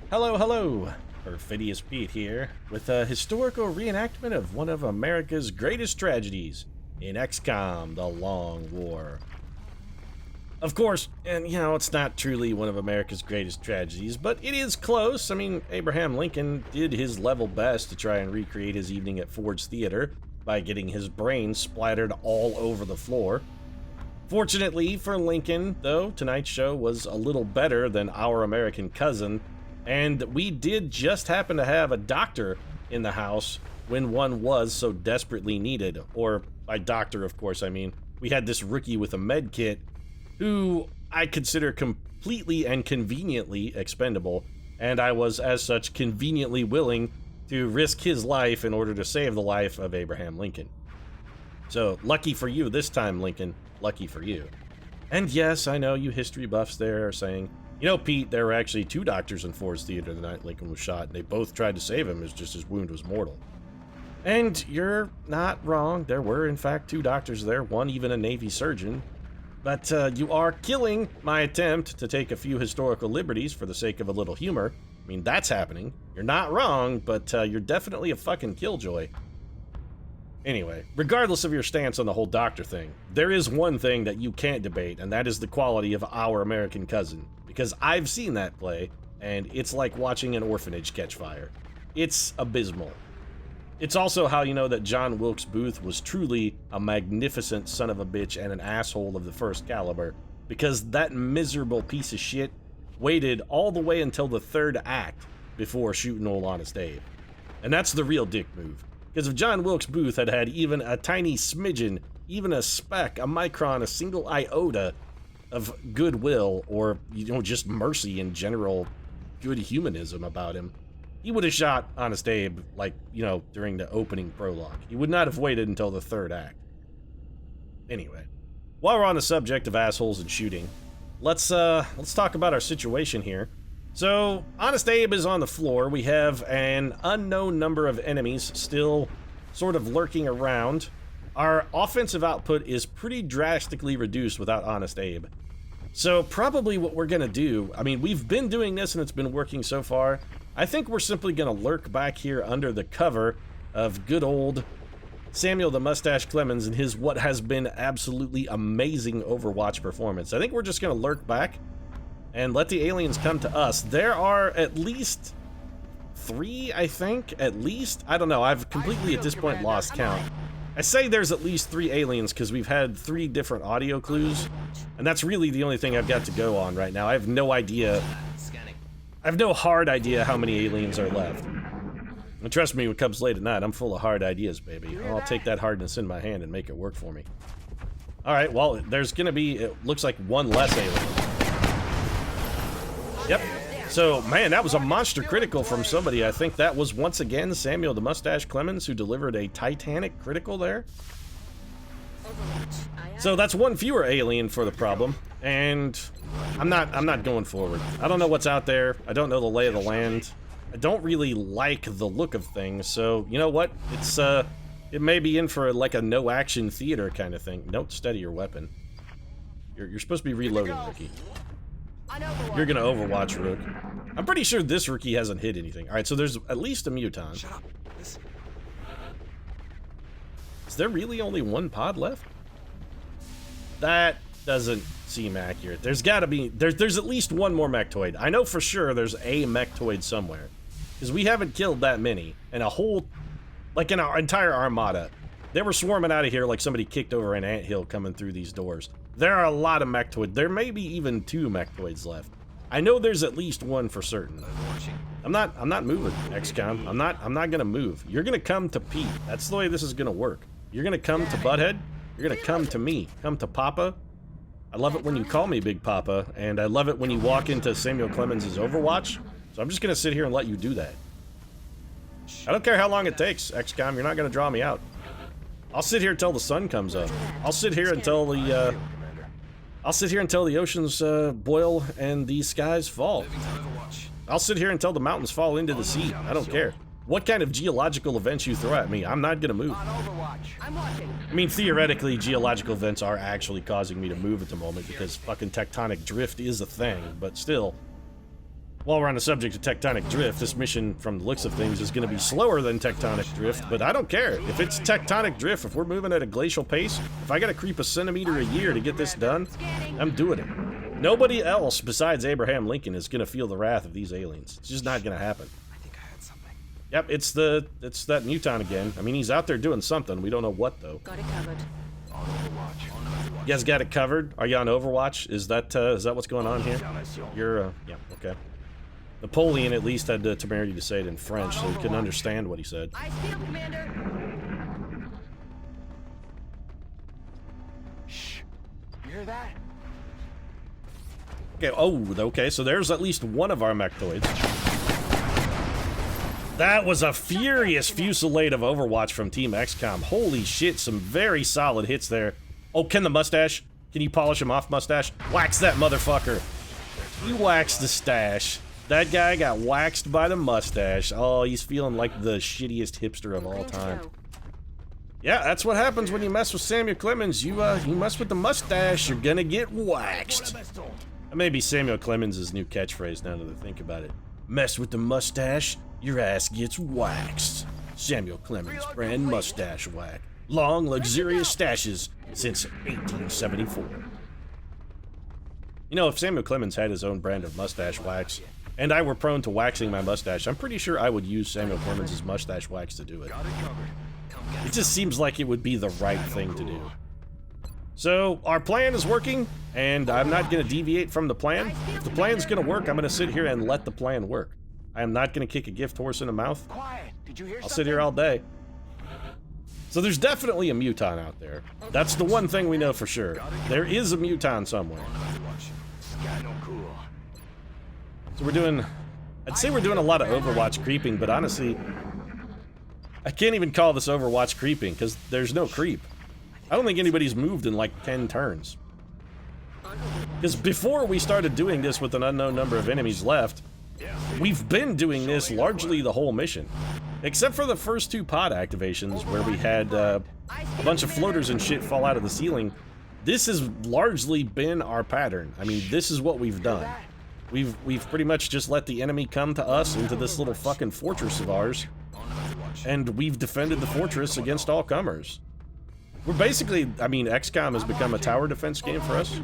Hello, hello! Perfidious Pete here, with a historical reenactment of one of America's greatest tragedies in XCOM, The Long War. Of course, and it's not truly one of America's greatest tragedies, but it is close. I mean, Abraham Lincoln did his level best to try and recreate his evening at Ford's Theater by getting his brains splattered all over the floor. Fortunately for Lincoln, though, tonight's show was a little better than Our American Cousin, and we did just happen to have a doctor in the house when one was so desperately needed. Or by doctor, of course, I mean, we had this rookie with a med kit who I consider completely and conveniently expendable, and I was as such conveniently willing to risk his life in order to save the life of Abraham Lincoln. So lucky for you this time, Lincoln, lucky for you. And yes, I know you history buffs there are saying, Pete, there were actually two doctors in Ford's Theater the night Lincoln was shot, and they both tried to save him, it's just his wound was mortal. And you're not wrong, there were in fact two doctors there, one even a Navy surgeon. But you are killing my attempt to take a few historical liberties for the sake of a little humor. I mean, that's happening. You're not wrong, but you're definitely a fucking killjoy. Anyway, regardless of your stance on the whole doctor thing, there is one thing that you can't debate, and that is the quality of Our American Cousin. Because I've seen that play, and it's like watching an orphanage catch fire. It's abysmal. It's also how you know that John Wilkes Booth was truly a magnificent son of a bitch and an asshole of the first caliber, because that miserable piece of shit waited all the way until the third act before shooting old Honest Abe. And that's the real dick move. Because if John Wilkes Booth had had even a tiny smidgen, even a speck, a micron, a single iota of goodwill, or, just mercy and general good humanism about him, he would have shot Honest Abe, during the opening prologue. He would not have waited until the third act. Anyway, while we're on the subject of assholes and shooting, let's talk about our situation here. So, Honest Abe is on the floor. We have an unknown number of enemies still sort of lurking around. Our offensive output is pretty drastically reduced without Honest Abe. So probably what we're gonna do, I mean, we've been doing this and it's been working so far. I think we're simply gonna lurk back here under the cover of good old Samuel the Mustache Clemens and his what has been absolutely amazing Overwatch performance. I think we're just gonna lurk back and let the aliens come to us. There are at least 3, I think, at least. I don't know, I've completely at this point lost count. I say there's at least 3 aliens because we've had 3 different audio clues, and that's really the only thing I've got to go on right now. I have no idea. I have no hard idea how many aliens are left. And trust me, when it comes late at night, I'm full of hard ideas, baby. I'll take that hardness in my hand and make it work for me. Alright, well, there's gonna be, it looks like 1 less alien. Yep. So, man, that was a monster critical from somebody. I think that was once again Samuel the Mustache Clemens who delivered a Titanic critical there. So that's 1 fewer alien for the problem, and I'm not going forward. I don't know what's out there. I don't know the lay of the land. I don't really like the look of things, so you know what? It's it may be in for like a no action theater kind of thing. Don't steady your weapon. You're supposed to be reloading, rookie. You're gonna Overwatch, Rook. I'm pretty sure this rookie hasn't hit anything. Alright, so there's at least a Muton. Shut up. Listen. Is there really only 1 pod left? That doesn't seem accurate. There's gotta be, there's at least 1 more Mechtoid. I know for sure there's a Mechtoid somewhere. Because we haven't killed that many. And a whole, like in our entire armada. They were swarming out of here like somebody kicked over an anthill coming through these doors. There are a lot of Mechtoids. There may be even 2 Mechtoids left. I know there's at least 1 for certain. I'm not moving, XCOM. I'm not gonna move. You're gonna come to Pete. That's the way this is gonna work. You're gonna come to Butthead. You're gonna come to me. Come to Papa. I love it when you call me Big Papa, and I love it when you walk into Samuel Clemens' Overwatch. So I'm just gonna sit here and let you do that. I don't care how long it takes, XCOM. You're not gonna draw me out. I'll sit here until the sun comes up. I'll sit here until the oceans boil and the skies fall. I'll sit here until the mountains fall into the sea. I don't care. What kind of geological events you throw at me, I'm not gonna move. I mean, theoretically, geological events are actually causing me to move at the moment because fucking tectonic drift is a thing, but still. While we're on the subject of tectonic drift, this mission, from the looks of things, is going to be slower than tectonic drift, but I don't care. If it's tectonic drift, if we're moving at a glacial pace, if I got to creep a centimeter a year to get this done, I'm doing it. Nobody else besides Abraham Lincoln is going to feel the wrath of these aliens. It's just not going to happen. I think I had something. Yep, it's that muton again. I mean, he's out there doing something. We don't know what, though. Got it covered. On Overwatch. You guys got it covered? Are you on Overwatch? Is that what's going on here? You're, yeah, okay. Napoleon at least had the temerity to say it in French, so we can understand what he said. I feel, Commander. Shh. You hear that? Okay, okay, so there's at least one of our mechtoids. That was a furious fusillade of Overwatch from Team XCOM. Holy shit, some very solid hits there. Oh, can the mustache? Can you polish him off, mustache? Wax that motherfucker. You waxed the stash. That guy got waxed by the mustache. Oh, he's feeling like the shittiest hipster of all time. Yeah, that's what happens when you mess with Samuel Clemens. You mess with the mustache, you're gonna get waxed. That may be Samuel Clemens' new catchphrase now that I think about it. Mess with the mustache, your ass gets waxed. Samuel Clemens brand mustache whack. Long, luxurious stashes since 1874. You know, if Samuel Clemens had his own brand of mustache wax, and I were prone to waxing my mustache, I'm pretty sure I would use Samuel Clemens' mustache wax to do it. It just seems like it would be the right thing to do. So, our plan is working, and I'm not going to deviate from the plan. If the plan's going to work, I'm going to sit here and let the plan work. I am not going to kick a gift horse in the mouth. I'll sit here all day. So there's definitely a muton out there. That's the one thing we know for sure. There is a muton somewhere. So I'd say we're doing a lot of Overwatch creeping, but honestly, I can't even call this Overwatch creeping, because there's no creep. I don't think anybody's moved in like 10 turns. Because before we started doing this with an unknown number of enemies left, we've been doing this largely the whole mission. Except for the first 2 pod activations, where we had a bunch of floaters and shit fall out of the ceiling. This has largely been our pattern. I mean, this is what we've done. We've pretty much just let the enemy come to us into this little fucking fortress of ours, and we've defended the fortress against all comers. We're basically, I mean, XCOM has become a tower defense game for us.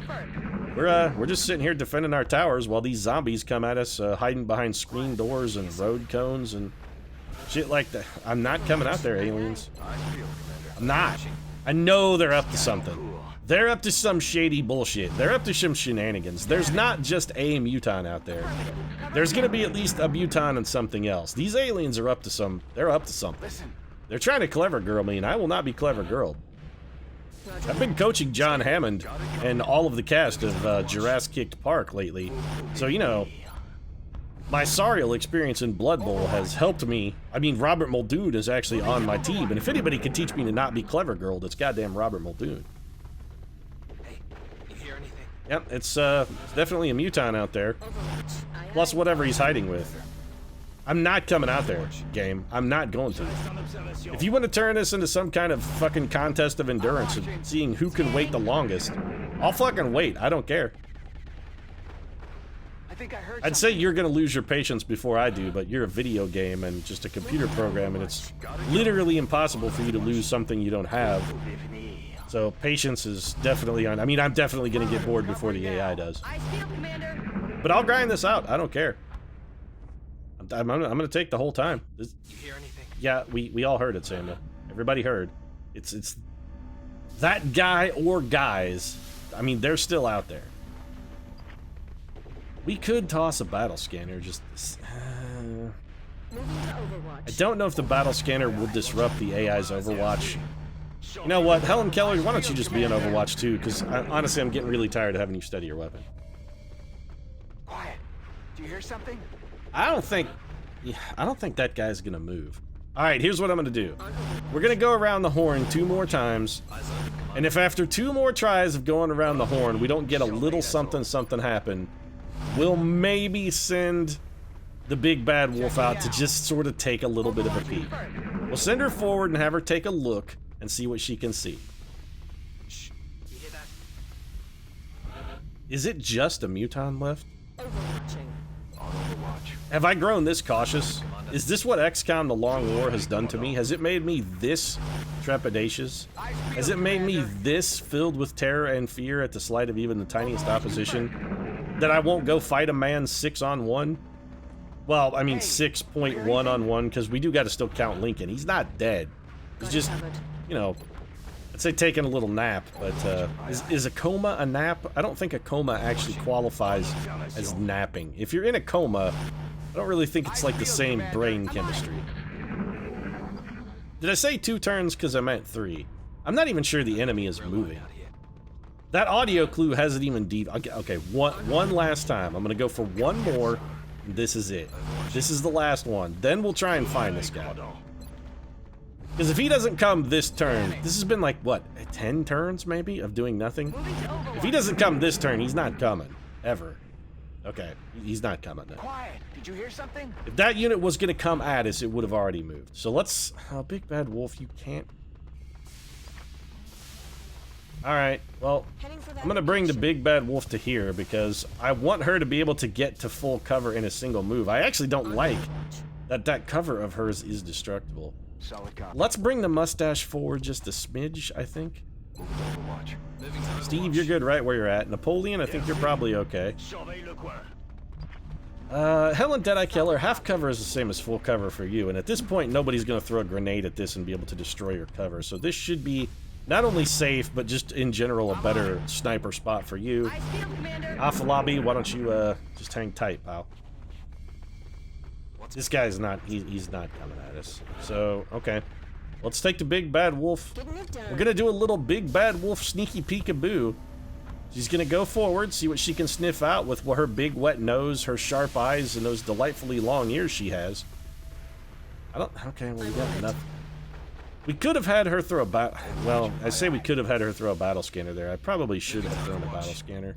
We're just sitting here defending our towers while these zombies come at us, hiding behind screen doors and road cones and shit like that. I'm not coming out there, aliens. I'm not. I know they're up to something. They're up to some shady bullshit. They're up to some shenanigans. There's not just a muton out there. There's gonna be at least a muton and something else. These aliens are up to they're up to something. They're trying to clever girl me, and I will not be clever girl. I've been coaching John Hammond and all of the cast of Jurassic Park lately, so you know, my Sariel experience in Blood Bowl has helped me. I mean, Robert Muldoon is actually on my team, and if anybody can teach me to not be clever girl, it's goddamn Robert Muldoon. Hey, you hear anything? Yep, it's definitely a muton out there. Plus whatever he's hiding with. I'm not coming out there, game. I'm not going to. If you want to turn this into some kind of fucking contest of endurance and seeing who can wait the longest, I'll fucking wait. I don't care. I'd say you're gonna lose your patience before I do, but you're a video game and just a computer program, and it's literally impossible for you to lose something you don't have. So patience is definitely on. I mean, I'm definitely gonna get bored before the AI does. But I'll grind this out. I don't care. I'm gonna take the whole time. You hear anything? Yeah, we all heard it, Samuel. Everybody heard. It's that guy or guys. I mean, they're still out there. We could toss a battle scanner. Just I don't know if the battle scanner will disrupt the AI's Overwatch. You know what, Helen Keller, why don't you just be in Overwatch too? Because honestly, I'm getting really tired of having you study your weapon. Quiet. Do you hear something? I don't think that guy's gonna move. Alright, here's what I'm gonna do. We're gonna go around the horn 2 more times, and if after 2 more tries of going around the horn we don't get a little something happen, we'll maybe send the big bad wolf out to just sort of take a little bit of a peek. We'll send her forward and have her take a look and see what she can see. Shh. You hear that? Is it just a muton left? Overwatching. On Overwatch. Have I grown this cautious? Is this what XCOM The Long War has done to me? Has it made me this trepidatious? Has it made me this filled with terror and fear at the slight of even the tiniest opposition? That I won't go fight a man 6-on-1? Well, I mean 6.1-on-1, because we do got to still count Lincoln. He's not dead. He's just, you know, I'd say taking a little nap, but is a coma a nap? I don't think a coma actually qualifies as napping. If you're in a coma, I don't really think it's like the same brain chemistry. Did I say 2 turns because I meant 3? I'm not even sure the enemy is moving. That audio clue hasn't even okay, one last time. I'm gonna go for one more, and this is it. This is the last one. Then we'll try and find this guy. Because if he doesn't come this turn, this has been like, what, 10 turns maybe of doing nothing? If he doesn't come this turn, he's not coming. Ever. Okay, he's not coming then. Quiet. Did you hear something? If that unit was going to come at us, it would have already moved. So let's... Big Bad Wolf, you can't... Alright, well, I'm going to bring the Big Bad Wolf to here because I want her to be able to get to full cover in a single move. I actually don't like that cover of hers is destructible. Let's bring the mustache forward just a smidge, I think. Steve, you're good right where you're at. Napoleon, I think you're probably okay. Helen Deadeye Killer, half cover is the same as full cover for you, and at this point, nobody's going to throw a grenade at this and be able to destroy your cover, so this should be not only safe, but just in general a better sniper spot for you. Alpha Lobby, why don't you just hang tight, pal? This guy's not, he's not coming at us. So, okay. Let's take the Big Bad Wolf. We're gonna do a little Big Bad Wolf sneaky peekaboo. She's gonna go forward, see what she can sniff out with her big wet nose, her sharp eyes, and those delightfully long ears she has. Okay, well, we got enough. We could have had her throw a well, I say we could have had her throw a battle scanner there. I probably should have thrown a battle scanner.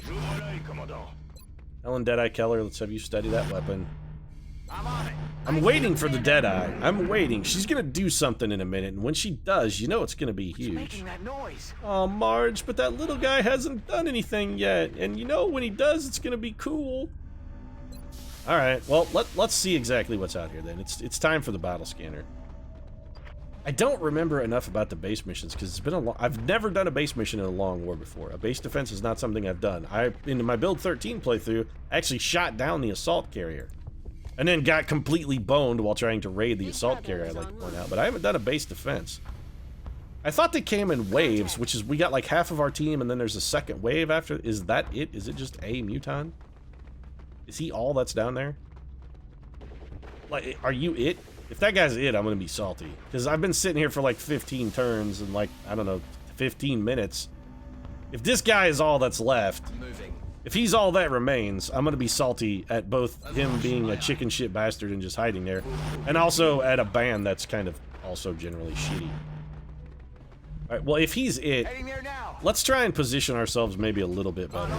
Helen Deadeye Keller, let's have you study that weapon. I'm waiting for the Deadeye. I'm waiting. She's gonna do something in a minute, and when she does, you know it's gonna be huge. Oh, Marge, but that little guy hasn't done anything yet, and you know when he does, it's gonna be cool. All right, well, let's see exactly what's out here then. It's time for the battle scanner. I don't remember enough about the base missions because it's been I've never done a base mission in a long war before. A base defense is not something I've done. In my Build 13 playthrough, I actually shot down the assault carrier. And then got completely boned while trying to raid the assault carrier, I'd like to point out. But I haven't done a base defense. I thought they came in waves, which is we got like half of our team and then there's a second wave after. Is that it? Is it just a Muton? Is he all that's down there? Like, are you it? If that guy's it, I'm gonna be salty. Because I've been sitting here for like 15 turns and like, I don't know, 15 minutes. If this guy is all that's left... If he's all that remains, I'm gonna be salty at both him being a chicken shit bastard and just hiding there, and also at a band that's kind of also generally shitty. Alright, well if he's it, let's try and position ourselves maybe a little bit better.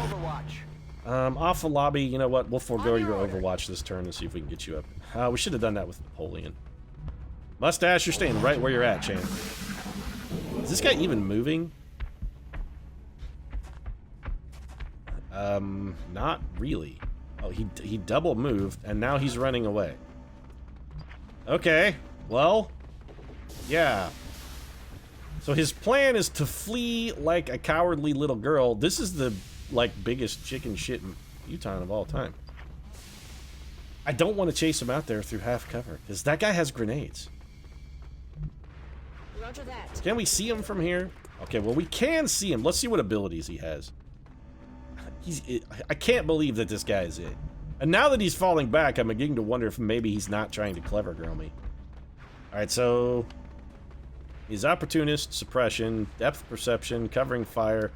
Alpha Lobby, you know what, we'll forego your Overwatch this turn and see if we can get you up. We should have done that with Napoleon. Mustache, you're staying right where you're at, champ. Is this guy even moving? Not really. Oh, he double moved, and now he's running away. Okay, well, yeah. So his plan is to flee like a cowardly little girl. This is the, like, biggest chicken shit Muton of all time. I don't want to chase him out there through half cover, because that guy has grenades. Roger that. Can we see him from here? Okay, well, we can see him. Let's see what abilities he has. I can't believe that this guy is it. And now that he's falling back, I'm beginning to wonder if maybe he's not trying to clever girl me. Alright, so... he's opportunist, suppression, depth perception, covering fire,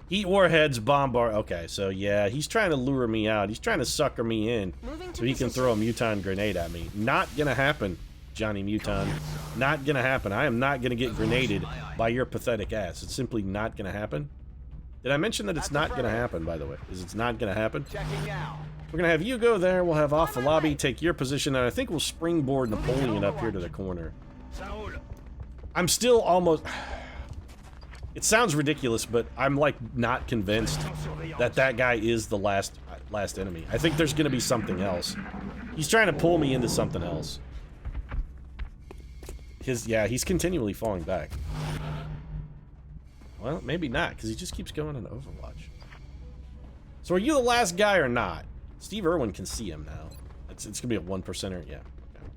heat warheads, bombard... Okay, so yeah, he's trying to lure me out. He's trying to sucker me in so he can throw a Muton grenade at me. Not gonna happen, Johnny Muton. Not gonna happen. I am not gonna get grenaded by your pathetic ass. It's simply not gonna happen. Did I mention that it's not gonna happen, by the way? Is it's not gonna happen? We're gonna have you go there, we'll have Alpha Lobby take your position, and I think we'll springboard Napoleon up here to the corner. I'm still almost... It sounds ridiculous, but I'm like not convinced that that guy is the last... last enemy. I think there's gonna be something else. He's trying to pull me into something else. Yeah, he's continually falling back. Well, maybe not, because he just keeps going on Overwatch. So are you the last guy or not? Steve Irwin can see him now. It's gonna be a 1%er, yeah. Okay.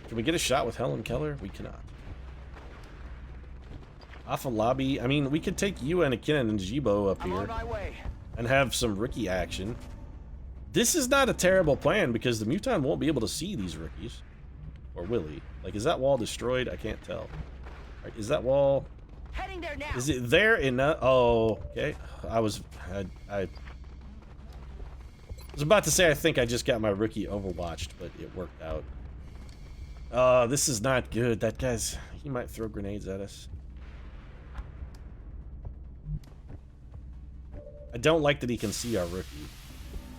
Can we get a shot with Helen Keller? We cannot. Off a lobby. I mean, we could take you and Akin and Jibo up here and have some rookie action. This is not a terrible plan because the Muton won't be able to see these rookies. Or will he? Like, is that wall destroyed? I can't tell. Right, is that wall... Heading there now. Is it there in the... Oh, okay. I was about to say I think I just got my rookie overwatched, but it worked out. This is not good. That guy's... He might throw grenades at us. I don't like that he can see our rookie.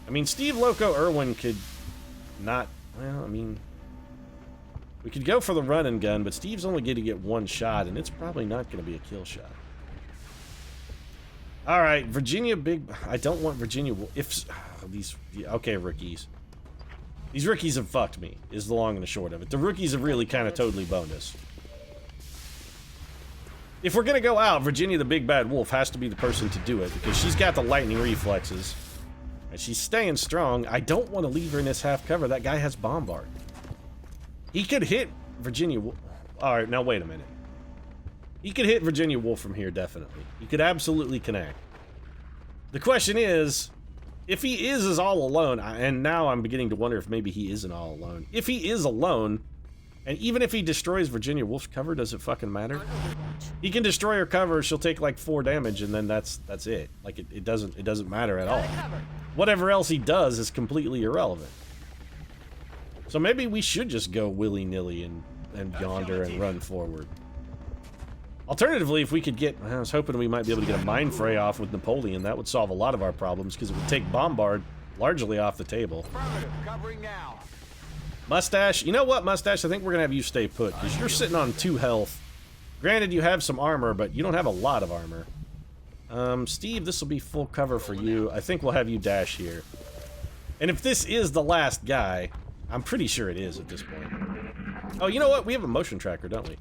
I mean, Steve Loco Irwin could not... Well, I mean... We could go for the run and gun, but Steve's only going to get one shot, and it's probably not going to be a kill shot. Alright, Virginia Big... I don't want Virginia... If... these... Okay, rookies. These rookies have fucked me, is the long and the short of it. The rookies have really kind of totally boned us. If we're going to go out, Virginia the Big Bad Wolf has to be the person to do it, because she's got the lightning reflexes. And she's staying strong. I don't want to leave her in this half cover. That guy has Bombard. He could hit Virginia Wolf. Alright, now wait a minute. He could hit Virginia Wolf from here, definitely. He could absolutely connect. The question is, if he is all alone, and now I'm beginning to wonder if maybe he isn't all alone. If he is alone, and even if he destroys Virginia Wolf's cover, does it fucking matter? He can destroy her cover, she'll take like 4 damage, and then that's it. Like, it doesn't matter at all. Whatever else he does is completely irrelevant. So maybe we should just go willy-nilly and yonder and run forward. Alternatively, if we could get... I was hoping we might be able to get a Mind Fray off with Napoleon. That would solve a lot of our problems, because it would take Bombard largely off the table. Covering now. Mustache. You know what, Mustache? I think we're going to have you stay put, because you're sitting on 2 health. Granted, you have some armor, but you don't have a lot of armor. Steve, this will be full cover for you. I think we'll have you dash here. And if this is the last guy... I'm pretty sure it is at this point. Oh, you know what? We have a motion tracker, don't we?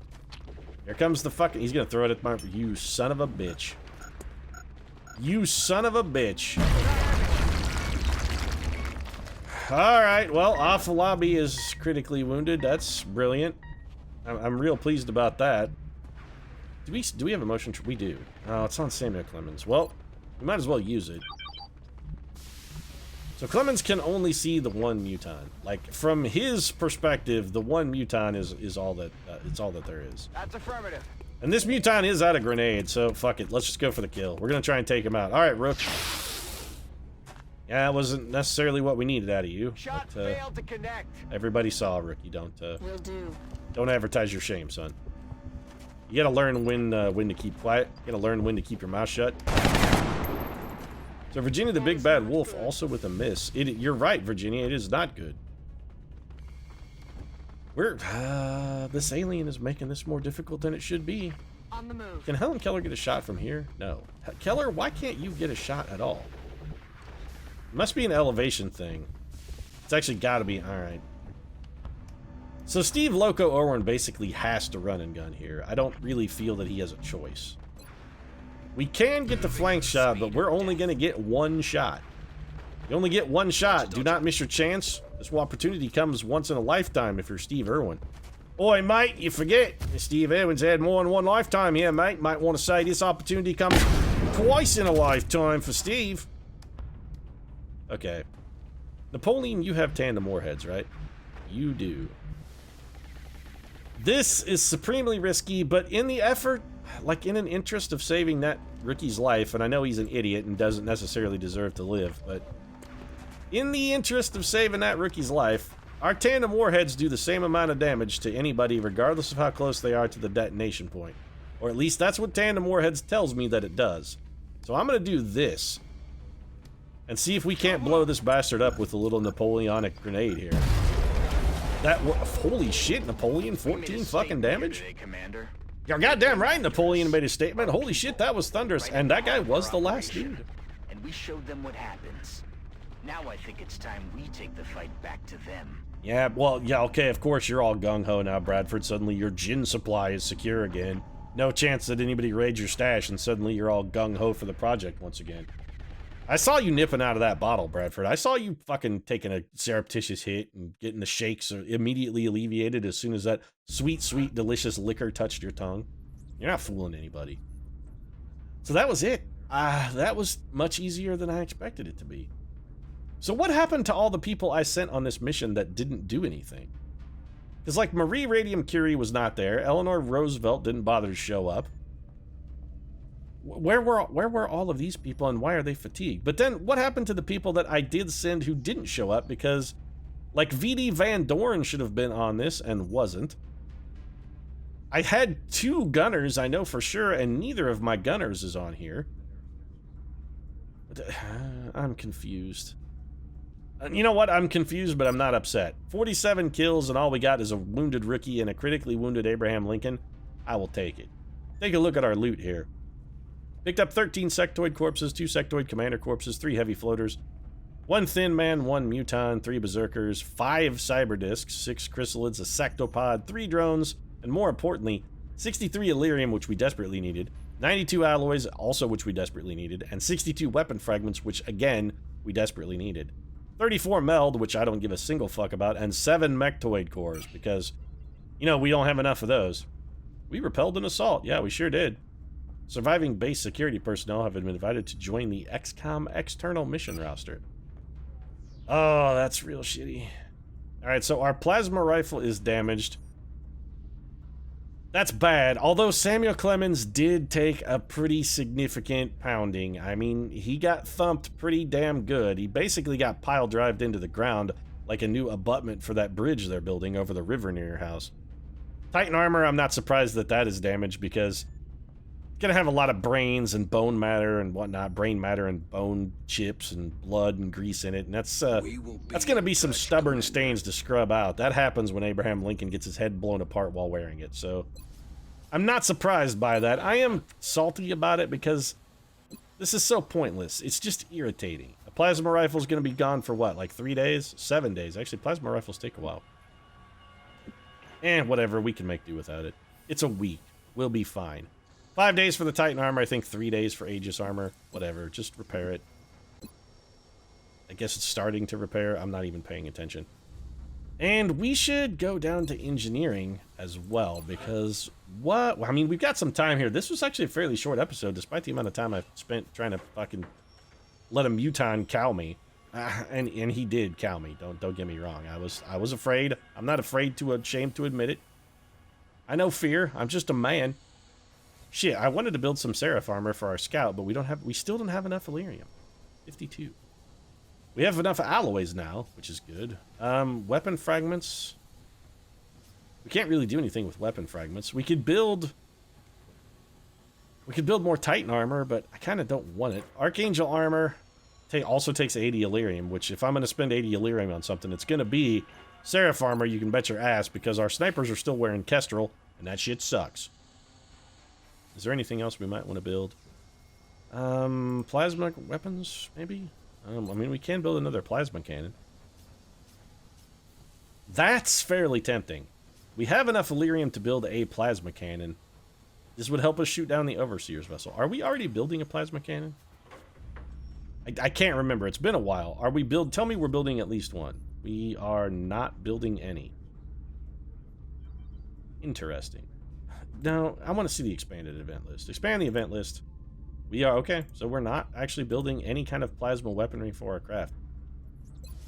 Here comes the fucking... He's gonna throw it at my... You son of a bitch. You son of a bitch. Alright, well, off the lobby is critically wounded. That's brilliant. I'm real pleased about that. Do we have a motion tracker? We do. Oh, it's on Samuel Clemens. Well, we might as well use it. So Clemens can only see the one Muton. Like, from his perspective, the one Muton is all that it's all that there is. That's affirmative. And this Muton is out of grenade, so fuck it. Let's just go for the kill. We're gonna try and take him out. All right, Rook. Yeah, it wasn't necessarily what we needed out of you. Shot but, failed to connect. everybody saw, Rookie. Will do. Don't advertise your shame, son. You gotta learn when to keep quiet. You gotta learn when to keep your mouth shut. So Virginia the Big Bad Wolf also with a miss. You're right, Virginia. It is not good. This alien is making this more difficult than it should be. On the move. Can Helen Keller get a shot from here? No. Keller, why can't you get a shot at all? It must be an elevation thing. It's actually got to be. All right. So Steve Loco Irwin basically has to run and gun here. I don't really feel that he has a choice. We can get the flank shot, but we're only going to get 1 shot. You only get 1 shot. Do not miss your chance. This opportunity comes once in a lifetime if you're Steve Irwin. Oi, mate, you forget. Steve Irwin's had more than 1 lifetime here, mate. Might want to say this opportunity comes twice in a lifetime for Steve. Okay. Napoleon, you have tandem warheads, right? You do. This is supremely risky, but in the effort... Like, in an interest of saving that rookie's life, and I know he's an idiot and doesn't necessarily deserve to live, but in the interest of saving that rookie's life, our tandem warheads do the same amount of damage to anybody regardless of how close they are to the detonation point. Or at least that's what tandem warheads tells me that it does. So I'm going to do this. And see if we can't blow this bastard up with a little Napoleonic grenade here. Holy shit, Napoleon, 14 fucking damage? Commander. You're goddamn right, Napoleon made a statement. Holy shit, that was thunderous. And that guy was the last dude. We showed them what happens. Now I think it's time we take the fight back to them. Yeah, well, yeah, okay, of course you're all gung-ho now, Bradford. Suddenly your gin supply is secure again. No chance that anybody raids your stash, and suddenly you're all gung-ho for the project once again. I saw you nipping out of that bottle, Bradford. I saw you fucking taking a surreptitious hit and getting the shakes immediately alleviated as soon as that sweet, sweet, delicious liquor touched your tongue. You're not fooling anybody. So that was it. That was much easier than I expected it to be. So what happened to all the people I sent on this mission that didn't do anything? Because, like, Marie Radium Curie was not there. Eleanor Roosevelt didn't bother to show up. Where were all of these people, and why are they fatigued? But then, what happened to the people that I did send who didn't show up? Because, like, V.D. Van Dorn should have been on this and wasn't. I had 2 gunners, I know for sure, and neither of my gunners is on here. I'm confused. You know what? I'm confused, but I'm not upset. 47 kills, and all we got is a wounded rookie and a critically wounded Abraham Lincoln. I will take it. Take a look at our loot here. Picked up 13 sectoid corpses, 2 sectoid commander corpses, 3 heavy floaters, 1 thin man, 1 muton, 3 berserkers, 5 cyber discs, 6 chrysalids, a sectopod, 3 drones, and more importantly, 63 Illyrium, which we desperately needed, 92 alloys, also which we desperately needed, and 62 weapon fragments, which again, we desperately needed. 34 meld, which I don't give a single fuck about, and 7 mechtoid cores, because, you know, we don't have enough of those. We repelled an assault. Yeah, we sure did. Surviving base security personnel have been invited to join the XCOM external mission roster. Oh, that's real shitty. Alright, so our plasma rifle is damaged. That's bad, although Samuel Clemens did take a pretty significant pounding. I mean, he got thumped pretty damn good. He basically got pile-drived into the ground like a new abutment for that bridge they're building over the river near your house. Titan armor, I'm not surprised that that is damaged because it's gonna have a lot of brains and bone matter and whatnot, brain matter and bone chips and blood and grease in it, and that's gonna be some stubborn stains to scrub out. That happens when Abraham Lincoln gets his head blown apart while wearing it, so I'm not surprised by that. I am salty about it because this is so pointless. It's just irritating. A plasma rifle is gonna be gone for what, like 3 days? 7 days. Actually, plasma rifles take a while. Whatever, we can make do without it. It's a week. We'll be fine. 5 days for the Titan armor, I think 3 days for Aegis armor. Whatever, just repair it. I guess it's starting to repair. I'm not even paying attention. And we should go down to engineering as well, because what? I mean, we've got some time here. This was actually a fairly short episode, despite the amount of time I've spent trying to fucking let a muton cow me. And he did cow me. Don't get me wrong. I was afraid. I'm not afraid to ashamed to admit it. I know fear. I'm just a man. Shit, I wanted to build some Seraph armor for our scout, but we still don't have enough Illyrium. 52. We have enough alloys now, which is good. Weapon fragments. We can't really do anything with weapon fragments. We could build more Titan armor, but I kind of don't want it. Archangel armor also takes 80 Illyrium, which if I'm going to spend 80 Illyrium on something, it's going to be Seraph armor, you can bet your ass, because our snipers are still wearing Kestrel, and that shit sucks. Is there anything else we might want to build? Plasma weapons, maybe? I mean, we can build another plasma cannon. That's fairly tempting. We have enough Illyrium to build a plasma cannon. This would help us shoot down the Overseer's vessel. Are we already building a plasma cannon? I can't remember. It's been a while. Tell me we're building at least one. We are not building any. Interesting. Now, I want to see the expanded event list. Expand the event list. We are, okay, so we're not actually building any kind of plasma weaponry for our craft.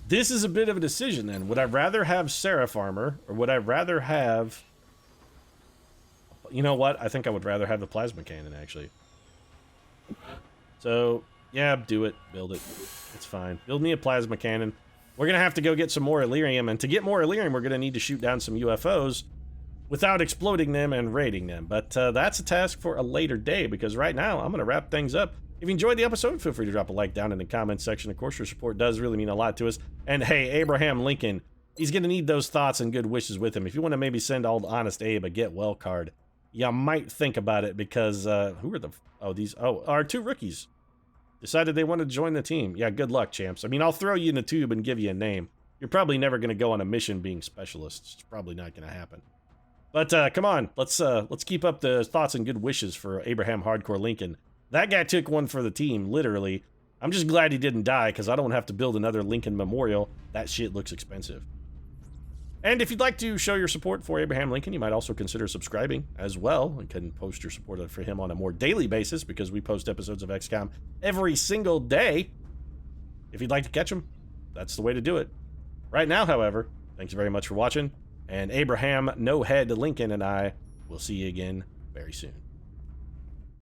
This is a bit of a decision then. Would I rather have Seraph armor, or would I rather have... You know what? I think I would rather have the plasma cannon, actually. So, yeah, do it. Build it. It's fine. Build me a plasma cannon. We're going to have to go get some more Illyrium, and to get more Illyrium, we're going to need to shoot down some UFOs without exploding them and raiding them. But that's a task for a later day, because right now I'm going to wrap things up. If you enjoyed the episode, feel free to drop a like down in the comments section. Of course, your support does really mean a lot to us. And hey, Abraham Lincoln, he's going to need those thoughts and good wishes with him. If you want to maybe send old Honest Abe a get well card, you might think about it, because who are the... our 2 rookies. decided they wanted to join the team. Yeah, good luck, champs. I mean, I'll throw you in a tube and give you a name. You're probably never going to go on a mission being specialists. It's probably not going to happen. But come on, let's keep up the thoughts and good wishes for Abraham Hardcore Lincoln. That guy took one for the team, literally. I'm just glad he didn't die, because I don't have to build another Lincoln Memorial. That shit looks expensive. And if you'd like to show your support for Abraham Lincoln, you might also consider subscribing as well, and can post your support for him on a more daily basis, because we post episodes of XCOM every single day. If you'd like to catch them, that's the way to do it. Right now, however, thanks very much for watching, and Abraham No Head Lincoln and I will see you again very soon.